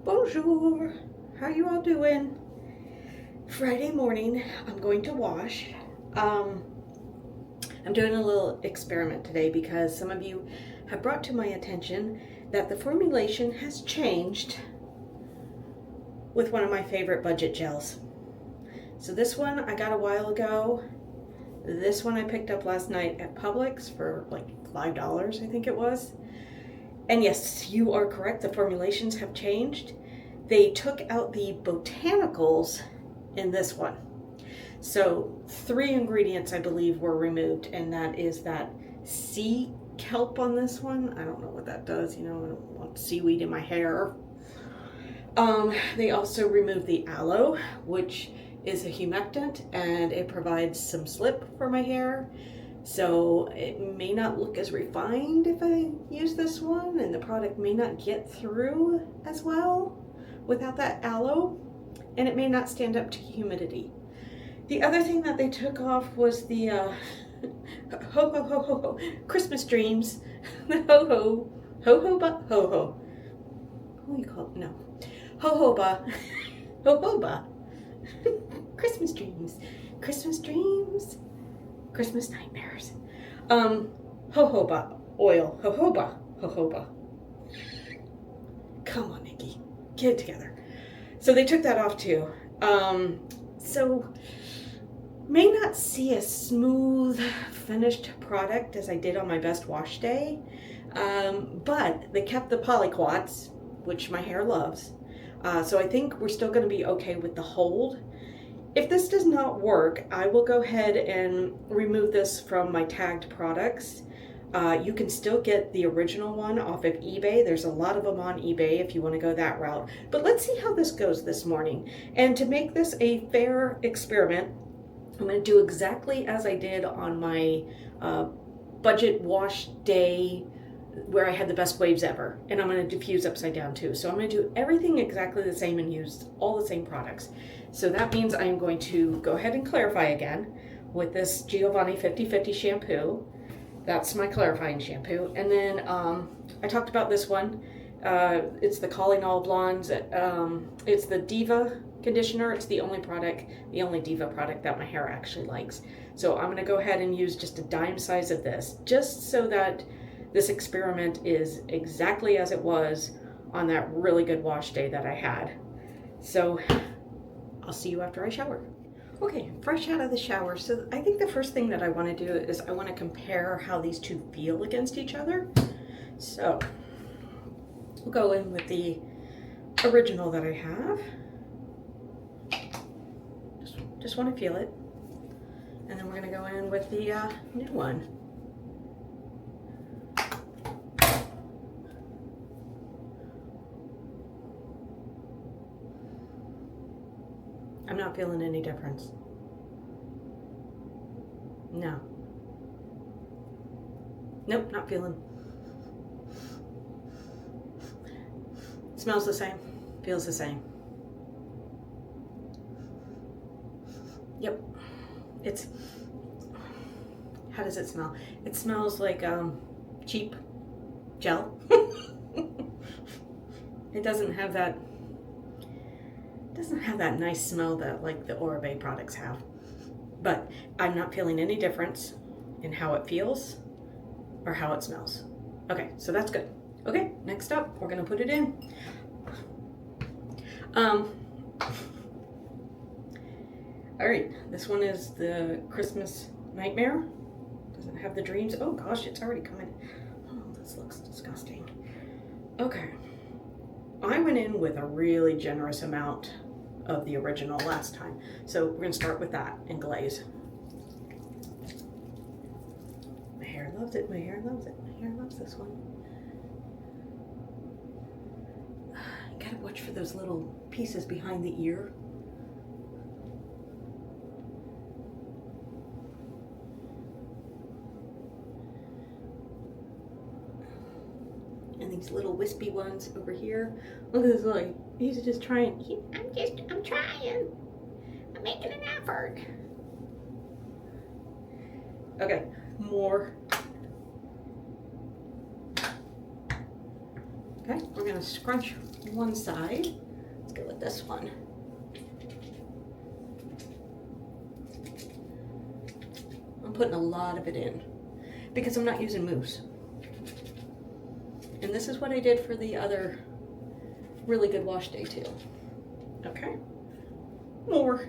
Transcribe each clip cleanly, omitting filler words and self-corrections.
Bonjour, how you all doing? Friday morning, I'm going to wash. I'm doing a little experiment today because some of you have brought to my attention that the formulation has changed with one of my favorite budget gels. So this one I got a while ago. This one I picked up last night at Publix for like $5, I think it was. And yes, you are correct, the formulations have changed. They took out the botanicals in this one. So 3 ingredients I believe were removed, and that is that sea kelp on this one. I don't know what that does, you know, I don't want seaweed in my hair. They also removed the aloe, which is a humectant, and it provides some slip for my hair. So it may not look as refined if I use this one, and the product may not get through as well without that aloe, and it may not stand up to humidity. The other thing that they took off was the Christmas dreams. The ho-ho-ba. What do you call it? No. Ho-ho-ba. Ho-ho-ba. Christmas dreams. Christmas dreams. Christmas nightmares. Jojoba oil. Jojoba. Come on, Nikki. Get it together. So they took that off too. So may not see a smooth finished product as I did on my best wash day. But they kept the polyquats, which my hair loves. So I think we're still going to be okay with the hold. If this does not work, I will go ahead and remove this from my tagged products. You can still get the original one off of eBay. There's a lot of them on eBay if you want to go that route. But let's see how this goes this morning. And to make this a fair experiment, I'm going to do exactly as I did on my budget wash day where I had the best waves ever. And I'm going to diffuse upside down too. So I'm going to do everything exactly the same and use all the same products. So that means I'm going to go ahead and clarify again with this Giovanni 50/50 shampoo. That's my clarifying shampoo. And then I talked about this one. It's the Calling All Blondes. It's the Diva conditioner. It's the only Diva product that my hair actually likes. So I'm going to go ahead and use just a dime size of this, just so that this experiment is exactly as it was on that really good wash day that I had. So I'll see you after I shower. Okay, fresh out of the shower. So I think the first thing that I want to do is I want to compare how these two feel against each other. So we'll go in with the original that I have. Just want to feel it. And then we're going to go in with the new one. I'm not feeling any difference. No. Nope, not feeling. Smells the same. Feels the same. Yep. How does it smell? It smells like cheap gel. It doesn't have that nice smell that like the Oribe products have. But I'm not feeling any difference in how it feels or how it smells. Okay, so that's good. Okay, next up, we're gonna put it in. All right, this one is the Christmas Nightmare. Doesn't have the dreams. Oh gosh, it's already coming. Oh, this looks disgusting. Okay, I went in with a really generous amount of the original last time. So we're gonna start with that and glaze. My hair loves it, my hair loves it, my hair loves this one. You gotta watch for those little pieces behind the ear. And these little wispy ones over here. Look at this, like, he's just trying. I'm trying. I'm making an effort. Okay, more. Okay, we're gonna scrunch one side. Let's go with this one. I'm putting a lot of it in because I'm not using mousse. And this is what I did for the other really good wash day too. Okay. More.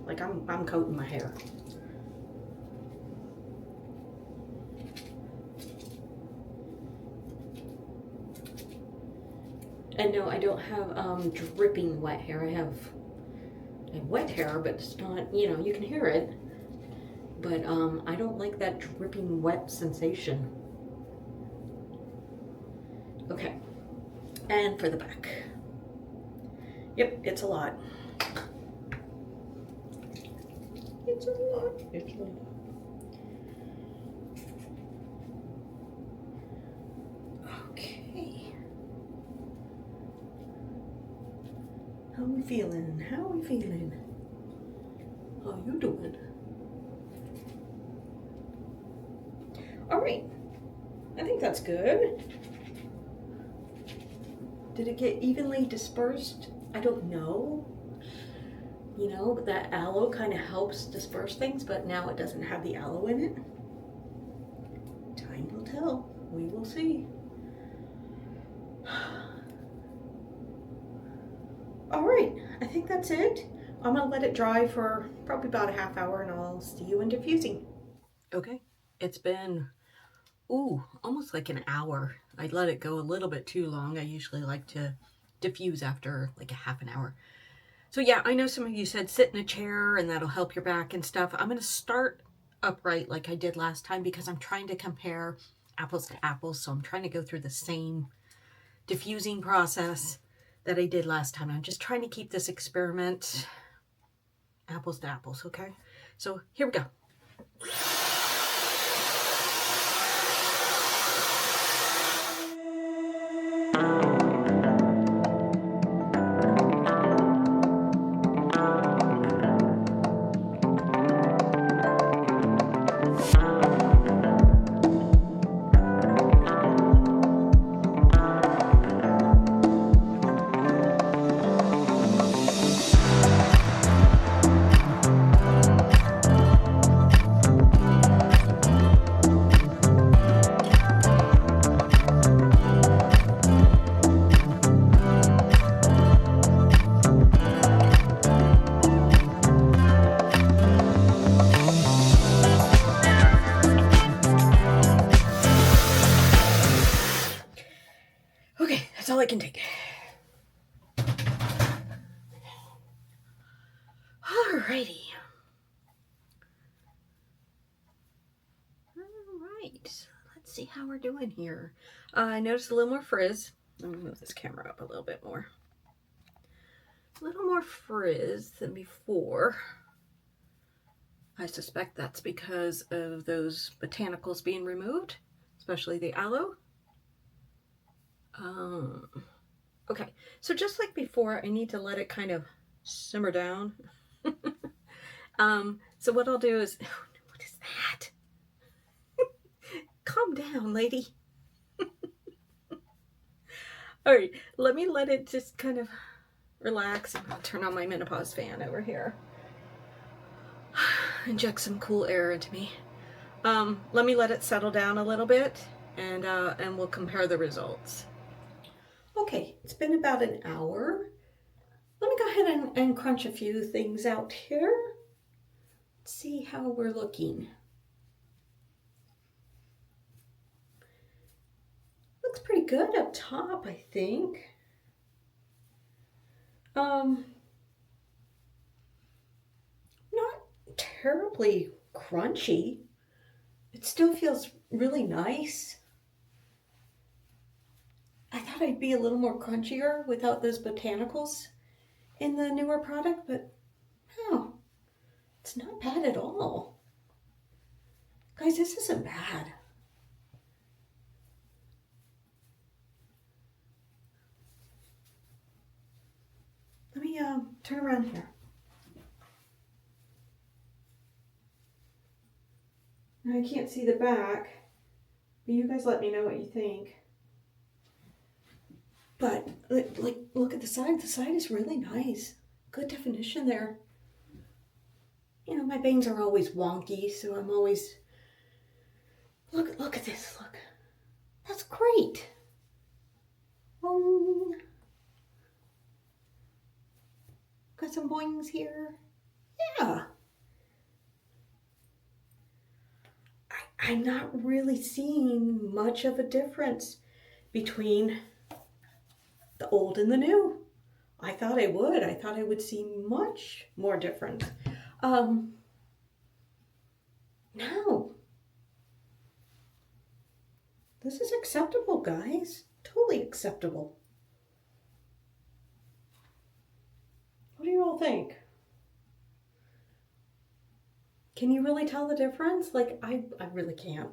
Like I'm coating my hair. And no, I don't have dripping wet hair. I have wet hair, but it's not, you know, you can hear it. But I don't like that dripping wet sensation. Okay. And for the back. Yep, it's a lot. It's a lot. It's a lot. Okay. How are we feeling? How are we feeling? How you doing? All right. I think that's good. Did it get evenly dispersed? I don't know. You know, but that aloe kind of helps disperse things, but now it doesn't have the aloe in it. Time will tell. We will see. All right, I think that's it. I'm gonna let it dry for probably about a half hour and I'll see you in diffusing. Okay, it's been, almost like an hour. I let it go a little bit too long. I usually like to diffuse after like a half an hour. So yeah, I know some of you said sit in a chair and that'll help your back and stuff. I'm going to start upright like I did last time because I'm trying to compare apples to apples. So I'm trying to go through the same diffusing process that I did last time. I'm just trying to keep this experiment apples to apples, okay? So here we go. Okay, that's all I can take. Alrighty. Alright, let's see how we're doing here. I noticed a little more frizz. Let me move this camera up a little bit more. A little more frizz than before. I suspect that's because of those botanicals being removed, especially the aloe. Okay, so just like before, I need to let it kind of simmer down. So what I'll do is, what is that? Calm down, lady. All right, let me let it just kind of relax. I'll turn on my menopause fan over here. Inject some cool air into me. Let me let it settle down a little bit and we'll compare the results. Okay, it's been about an hour. Let me go ahead and crunch a few things out here. Let's see how we're looking. Looks pretty good up top, I think. Not terribly crunchy. It still feels really nice. I thought I'd be a little more crunchier without those botanicals in the newer product, but no, it's not bad at all. Guys, this isn't bad. Let me turn around here. I can't see the back, You guys let me know what you think. But like, look at the side. The side is really nice. Good definition there. You know, my bangs are always wonky, so I'm always... Look at this, look. That's great. Got some boings here. Yeah. I'm not really seeing much of a difference between the old and the new. I thought I would. I thought I would see much more difference. No. This is acceptable, guys. Totally acceptable. What do you all think? Can you really tell the difference? Like, I really can't.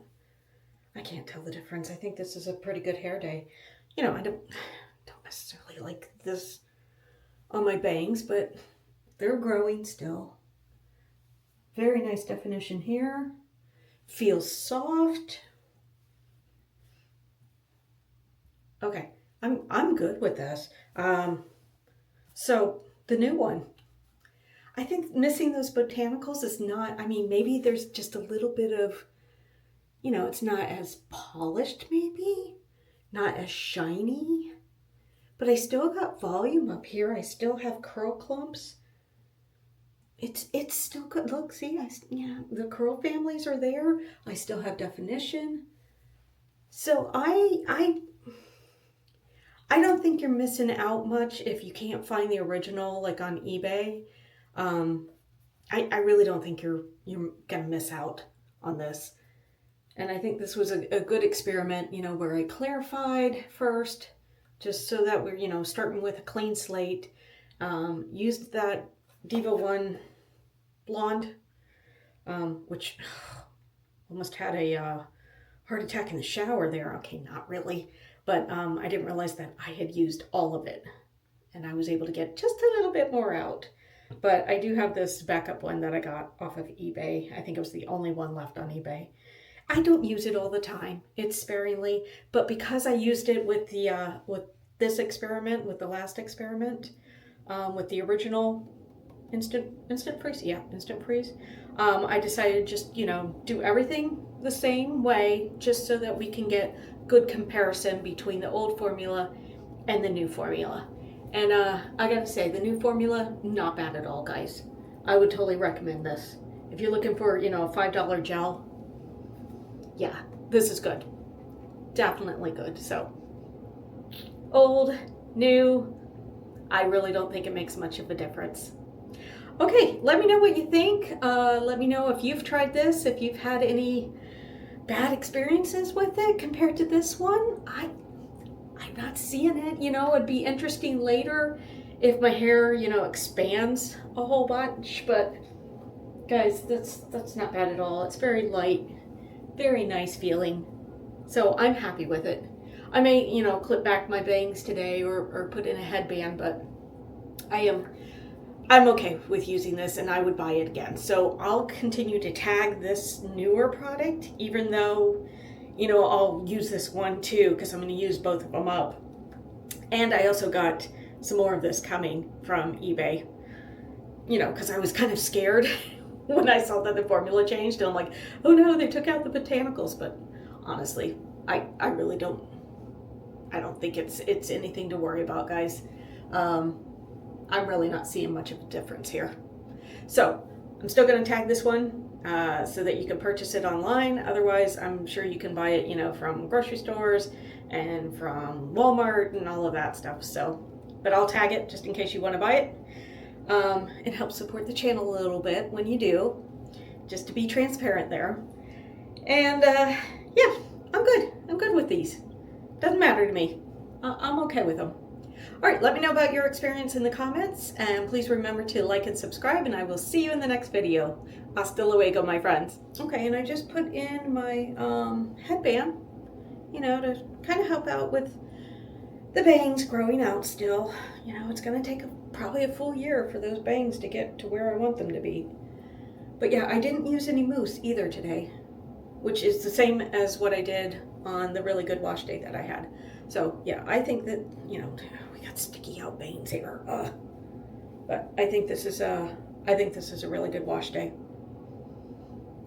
I can't tell the difference. I think this is a pretty good hair day. You know, I don't necessarily like this on my bangs, but they're growing still. Very nice definition here. Feels soft. Okay, I'm good with this. So the new one, I think missing those botanicals is not, I mean, maybe there's just a little bit of, you know, it's not as polished maybe, not as shiny, but I still got volume up here. I still have curl clumps. It's still good. Look, see, yeah, the curl families are there. I still have definition. So I don't think you're missing out much if you can't find the original like on eBay. I really don't think you're gonna miss out on this. And I think this was a good experiment, you know, where I clarified first, just so that we're, you know, starting with a clean slate. Used that Diva 1 blonde, which almost had a heart attack in the shower there. Okay, not really. But I didn't realize that I had used all of it. And I was able to get just a little bit more out. But I do have this backup one that I got off of eBay. I think it was the only one left on eBay. I don't use it all the time. It's sparingly. But because I used it with the with this experiment, with the last experiment, with the original Instant Freeze? Yeah, Instant Freeze. I decided just, you know, do everything the same way just so that we can get good comparison between the old formula and the new formula. And I gotta say, the new formula, not bad at all, guys. I would totally recommend this. If you're looking for, you know, a $5 gel, yeah, this is good. Definitely good. So, old, new, I really don't think it makes much of a difference. Okay, let me know what you think. Let me know if you've tried this, if you've had any bad experiences with it compared to this one. I'm not seeing it. You know, it'd be interesting later if my hair, you know, expands a whole bunch, but guys, that's not bad at all. It's very light, very nice feeling. So I'm happy with it. I may, you know, clip back my bangs today or put in a headband, but I'm okay with using this and I would buy it again. So I'll continue to tag this newer product, even though, you know, I'll use this one too, because I'm going to use both of them up. And I also got some more of this coming from eBay, you know, because I was kind of scared when I saw that the formula changed. And I'm like, oh no, they took out the botanicals. But honestly, I really don't think it's anything to worry about, guys. I'm really not seeing much of a difference here. So I'm still going to tag this one so that you can purchase it online. Otherwise, I'm sure you can buy it, you know, from grocery stores and from Walmart and all of that stuff. So, but I'll tag it just in case you want to buy it. It helps support the channel a little bit when you do, just to be transparent there. And yeah, I'm good. I'm good with these. Doesn't matter to me. I'm okay with them. All right, let me know about your experience in the comments, and please remember to like and subscribe, and I will see you in the next video. Hasta luego, my friends. Okay, and I just put in my headband, you know, to kind of help out with the bangs growing out still. You know, it's going to take probably a full year for those bangs to get to where I want them to be. But yeah, I didn't use any mousse either today, which is the same as what I did on the really good wash day that I had. So yeah, I think that, you know, we got sticky out veins here. But I think this is a really good wash day.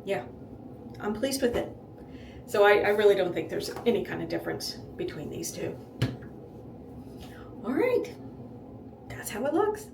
Yeah, I'm pleased with it. So I really don't think there's any kind of difference between these two. All right, that's how it looks.